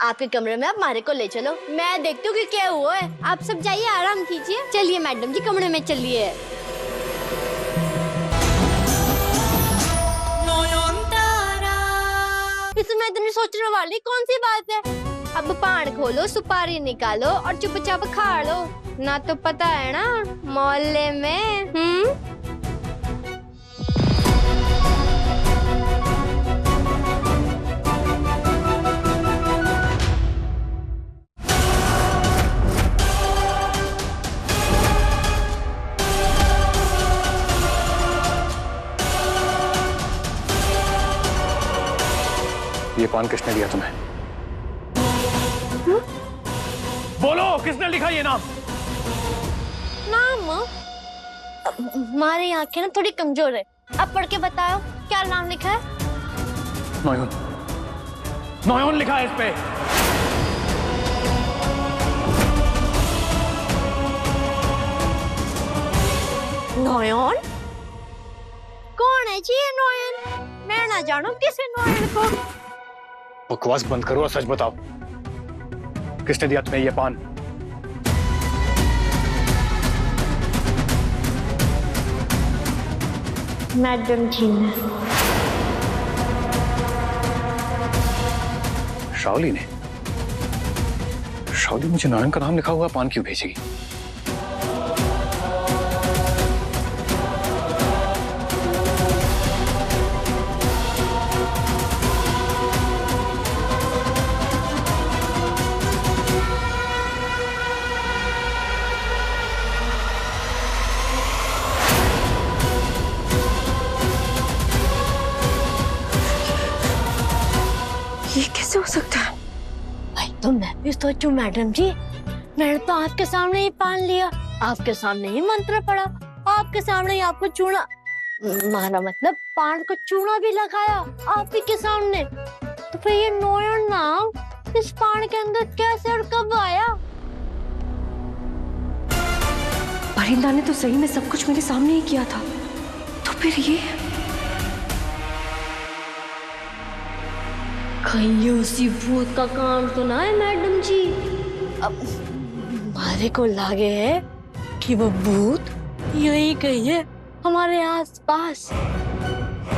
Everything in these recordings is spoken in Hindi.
आपके कमरे में आप मारे को ले चलो, मैं देखती हूँ कि क्या हुआ है। आप सब जाइए, आराम कीजिए। चलिए मैडम जी, कमरे में चलिए। इसमें इतनी सोचने वाली कौन सी बात है? अब पान खोलो, सुपारी निकालो और चुपचाप खा लो, ना तो पता है ना मोहल्ले में। ये पान किसने दिया तुम्हें? बोलो, किसने लिखा ये नाम? नाम? हमारी आंखें ना थोड़ी कमजोर है, अब पढ़ के बताओ क्या नाम लिखा है? नोयन, नोयन लिखा है इस पे। नोयन? कौन है जी ये नोयन? मैं ना जानू किसे नोयन को। बकवास बंद करो और सच बताओ, किसने दिया तुम्हें ये पान? मैडम जी ने। शाओली ने? शाओली मुझे नोयन का नाम लिखा हुआ पान क्यों भेजेगी? ये कैसे हो सकता है? भाई तो मैं भी सोचूं मैडम जी, मैंने तो आपके सामने ही पान लिया, आपके सामने ही मंत्र पढ़ा, आपके सामने ही आपको चूना मारा, मतलब पान को चूना भी लगाया आप ही के सामने। तो फिर ये नोयन नाम इस पान के अंदर कैसे और कब आया? परिंदा ने तो सही में सब कुछ मेरे सामने ही किया था, तो फिर ये कहीं उसी भूत का काम तो ना है मैडम जी? अब हमारे को लागे है कि वो भूत यही कहीं है हमारे आसपास।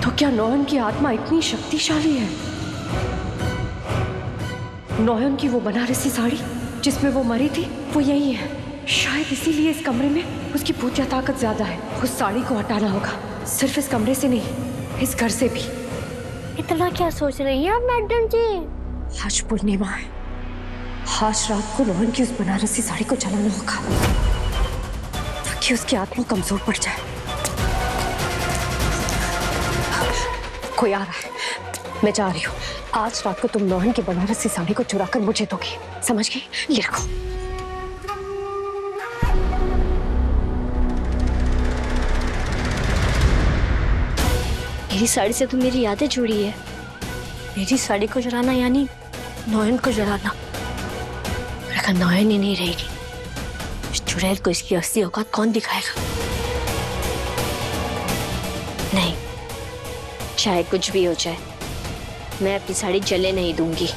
तो क्या नोयन की आत्मा इतनी शक्तिशाली है? नोयन की वो बनारसी साड़ी जिसमें वो मरी थी वो यही है। शायद इसीलिए इस कमरे में उसकी भूतिया ताकत ज्यादा है। उस साड़ी को हटाना होगा, सिर्फ इस कमरे से नहीं, इस घर से भी। इतना क्या सोच रही हैं आप मैडम जी? आज पूर्णिमा है, आज रात को नोयन की उस बनारसी साड़ी को जलाना होगा ताकि उसकी आत्मा कमजोर पड़ जाए। कोई आ रहा है, मैं जा रही हूँ। आज रात को तुम नोयन की बनारसी साड़ी को चुरा कर मुझे दोगी, समझ गई? ये रखो। मेरी साड़ी से तो मेरी यादें जुड़ी है। मेरी साड़ी को जलाना यानी नोयन को जलाना। और अगर नोयन ही नहीं रहेगी, इस चुड़ैल को इसकी असली औकात कौन दिखाएगा? नहीं, चाहे कुछ भी हो जाए, मैं अपनी साड़ी जले नहीं दूंगी।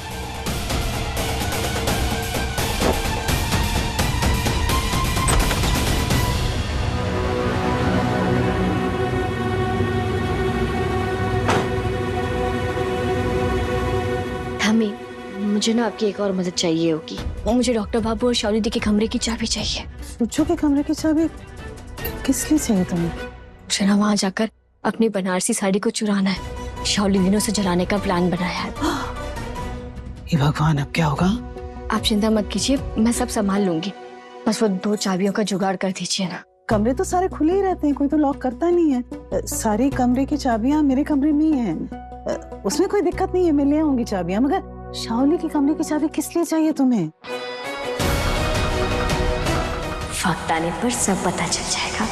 मुझे ना आपकी एक और मदद चाहिए होगी। वो मुझे डॉक्टर बाबू और शाओली दी के कमरे की चाबी चाहिए। सूचो के कमरे की चाबी किस लिए चाहिए तुम्हें? मुझे ना वहाँ जाकर अपनी बनारसी साड़ी को चुराना है। शाओली दिनों से जलाने का प्लान बनाया है। ये भगवान, अब क्या होगा? आप चिंता मत कीजिए, मैं सब संभाल लूंगी। बस वो 2 चाबियों का जुगाड़ कर दीजिए ना। कमरे तो सारे खुले ही रहते हैं, कोई तो लॉक करता नहीं है। सारी कमरे की चाबियां मेरे कमरे में ही हैं। उसमें कोई दिक्कत नहीं है, मैं ले आऊंगी चाबियां। मगर शाओली की कमरे की चाबी किस लिए चाहिए तुम्हें? वक्त आने पर सब पता चल जाएगा।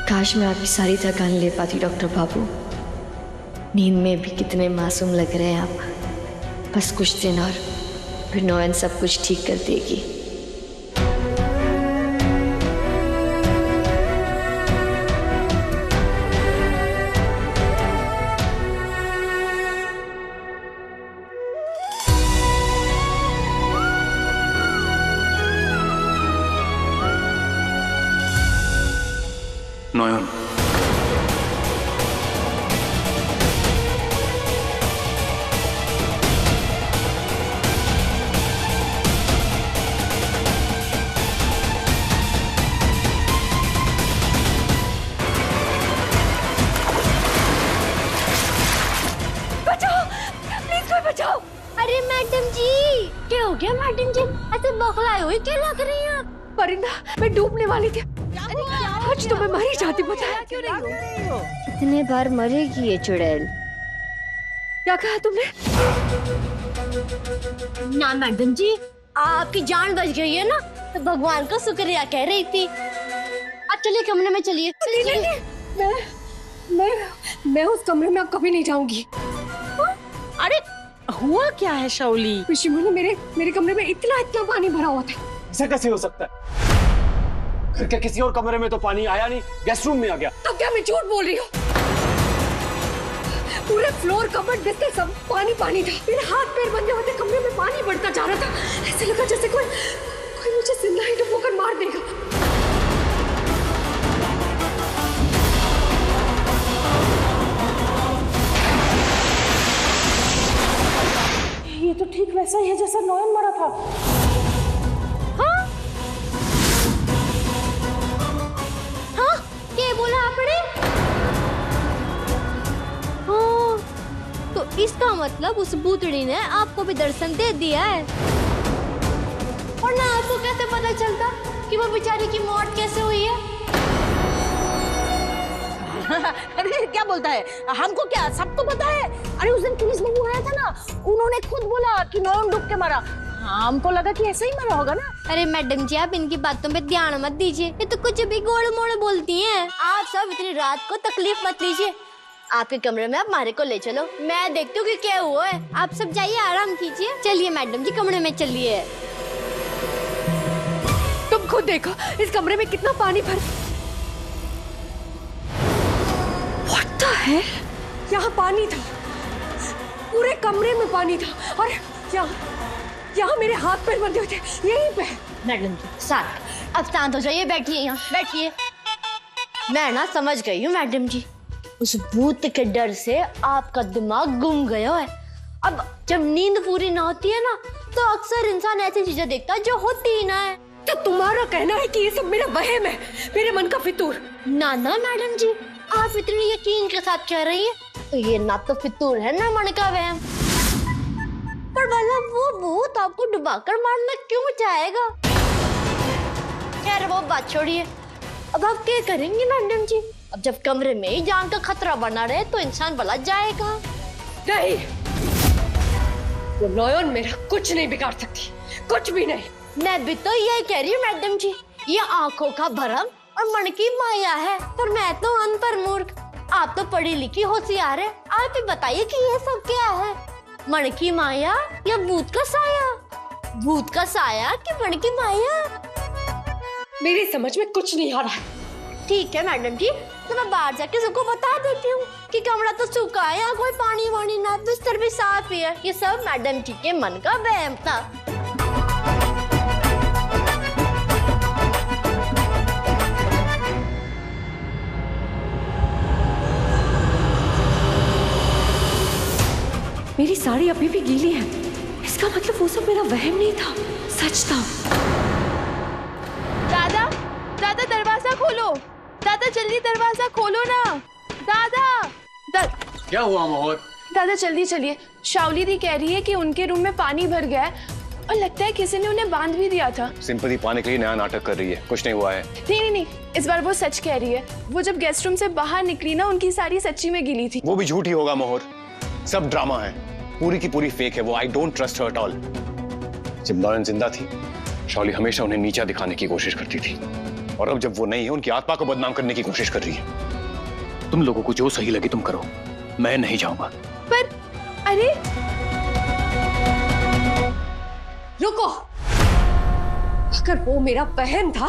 काश मैं आपकी सारी थकान ले पाती डॉक्टर बाबू। नींद में भी कितने मासूम लग रहे हैं आप। बस कुछ दिन और फिर नौयन सब कुछ ठीक कर देगी। नॉयन, बचाओ। अरे मैडम जी, क्या हो गया मैडम जी? ऐसे बौखलाए हुए क्या लग रही हैं आप? परिंदा, मैं डूबने वाली थी। आज तो मैं मर ही जाती, पता है? कितने बार मरेगी ये चुड़ैल? क्या कहा तुमने? ना मैडम जी, आपकी जान बच गई है ना, तो भगवान का शुक्रिया कह रही थी। आप चलिए कमरे में चलिए। मैं उस कमरे में अब कभी नहीं जाऊंगी। अरे हुआ क्या है शाओली? शिमोने मेरे कमरे में इतना पानी भरा हुआ था। ऐसा कैसे हो सकता है? घर के किसी और कमरे में तो पानी आया नहीं, गेस्ट रूम में आ गया। तब क्या मैं झूठ बोल रही हूँ? पूरे फ्लोर कबर्ड बिस्तर सब पानी था। मेरे हाथ पैर बंधे होते कमरे में पानी बढ़ता जा रहा था। ऐसे लगा जैसे कोई मुझे जिंदा ही डुबोकर मार देगा। ये तो ठीक वैसा ही है जैसा नॉयन मरा था। क्या बोला आपने? हाँ, तो इसका मतलब उस भूतड़ी ने आपको भी दर्शन दे दिया है। और ना आपको कैसे पता चलता कि वो बेचारी की मौत कैसे हुई है? अरे क्या बोलता है? हमको क्या सब तो पता है। अरे उस दिन पुलिस वाला आया था ना, उन्होंने खुद बोला कि नॉयन डूब के मरा। हमको लगा कि ऐसे ही मरा होगा ना। अरे मैडम जी, आप इनकी बातों पे ध्यान मत दीजिए, ये तो कुछ भी गोड़ मोड़ बोलती हैं। आप सब इतनी रात को तकलीफ मत लीजिए। आपके कमरे में आप मारे को ले चलो, मैं देखती हूँ कि क्या हुआ है। आप सब जाइए, आराम कीजिए। चलिए मैडम जी, कमरे में चलिए। तुम खुद देखो इस कमरे में कितना पानी भर। What the hell? यहाँ पानी था, पूरे कमरे में पानी था। और यहाँ मेरे हाथ पैर बंधे हुए थे, यहीं पे। मैडम जी शांत, अब शांत हो जाइए, बैठिए यहाँ बैठिए। मैं ना समझ गई हूँ मैडम जी, उस भूत के डर से आपका दिमाग गुम गया है। अब जब नींद पूरी ना होती है ना, तो अक्सर इंसान ऐसी चीजें देखता है जो होती ही ना है। तो तुम्हारा कहना है कि ये सब मेरा वहम है, मेरे मन का फितूर? ना ना मैडम जी, आप इतने यकीन के साथ कह रही हैं, तो ये ना तो फितूर है ना मन का वहम। पर भला वो भूत आपको डुबाकर मारना क्यों चाहेगा? खैर वो बात छोड़िए, अब आप क्या करेंगे मैडम जी? अब जब कमरे में ही जान का खतरा बना रहे तो इंसान भला जाएगा। नहीं, वो नॉयन मेरा कुछ नहीं बिगाड़ सकती, कुछ भी नहीं। मैं भी तो यही कह रही हूँ मैडम जी, ये आंखों का भरम और मन की माया है, पर मैं तो अनपढ़ मूर्ख। आप तो पढ़ी लिखी होशियार है, आप ही बताइए कि ये सब क्या है? मन की माया या भूत का साया? भूत का साया कि मन की माया? मेरी समझ में कुछ नहीं आ रहा है। ठीक है मैडम जी, तो मैं बाहर जाके सबको बता देती हूँ कि कमरा तो सूखा है, यहाँ कोई पानी वानी ना, बिस्तर भी साफ ही है। ये सब मैडम जी के मन का वहम था। मेरी साड़ी अभी भी गीली है, इसका मतलब वो सब मेरा वहम नहीं था, सच था। दादा, दादा दरवाजा खोलो, दादा जल्दी दरवाजा खोलो ना, दादा। क्या हुआ मोहर? दादा जल्दी चलिए, शाओली दी कह रही है कि उनके रूम में पानी भर गया है और लगता है किसी ने उन्हें बांध भी दिया था। सिंपैथी पाने के लिए नया नाटक कर रही है, कुछ नहीं हुआ है। नहीं, इस बार वो सच कह रही है। वो जब गेस्ट रूम से बाहर निकली ना, उनकी साड़ी सच्ची में गीली थी। वो भी झूठ ही होगा मोहर, सब ड्रामा है, पूरी की पूरी फेक है वो। I don't trust her at all. जब नॉयन जिंदा थी, शाओली हमेशा उन्हें नीचा दिखाने की कोशिश करती थी। और अब जब वो नहीं है, उनकी आत्मा को बदनाम करने की कोशिश कर रही है। तुम लोगों को जो सही लगे तुम करो, मैं नहीं जाऊंगा। पर अरे रुको, अगर वो मेरा बहन था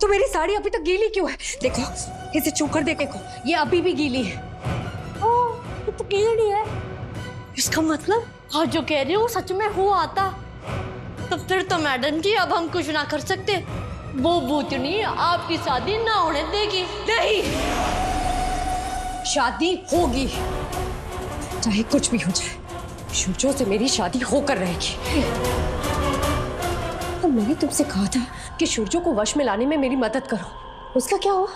तो मेरी साड़ी अभी तक गीली क्यों है? देखो, इसे छू कर देखो, ये अभी भी गीली है। ये तो कीड़ी है। इसका मतलब आज जो कह रही हो सच में हो आता। तो फिर तो मैडम जी अब हम कुछ ना कर सकते। वो भूतनी आपकी शादी ना होने देगी। नहीं, शादी होगी, चाहे कुछ भी हो जाए। शुचो से मेरी शादी होकर रहेगी। तो मैंने तुमसे कहा था कि शुचो को वश में लाने में मेरी मदद करो, उसका क्या हुआ?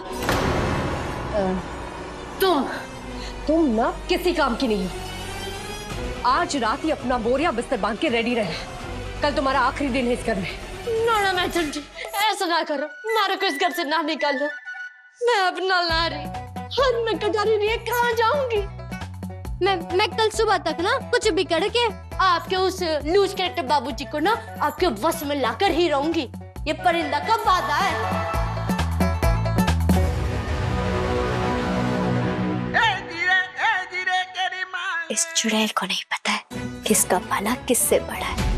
तुम ना किसी काम की नहीं हो। आज रात ही अपना बोरिया बिस्तर बांध के रेडी रहना। कल तुम्हारा आखिरी दिन है इस घर में। ना मैडम जी, ऐसा ना करो। मारो को इस घर से ना निकालो। मैं अपना ला रही, हाथ में कटारी नहीं है, कहाँ जाऊंगी मैं कल सुबह तक ना कुछ भी करके आपके उस लूज कैरेक्टर बाबूजी को ना आपके वश में लाकर ही रहूंगी। ये परिंदा का वादा है। इस चुड़ैल को नहीं पता है किसका पाला किससे बड़ा है।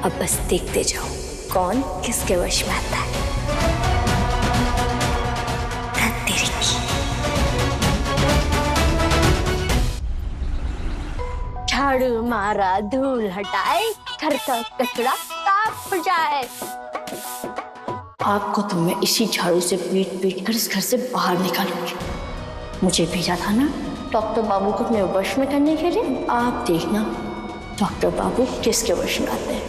अब बस देखते जाओ कौन किसके वश में आता है। झाड़ू मारा, धूल हटाए, घर का कचरा साफ हो जाए। आपको तो मैं इसी झाड़ू से पीट पीट कर इस घर से बाहर निकालूंगी। मुझे भेजा था ना डॉक्टर बाबू को अपने वश में करने के लिए। आप देखना डॉक्टर बाबू किसके वश में आते हैं।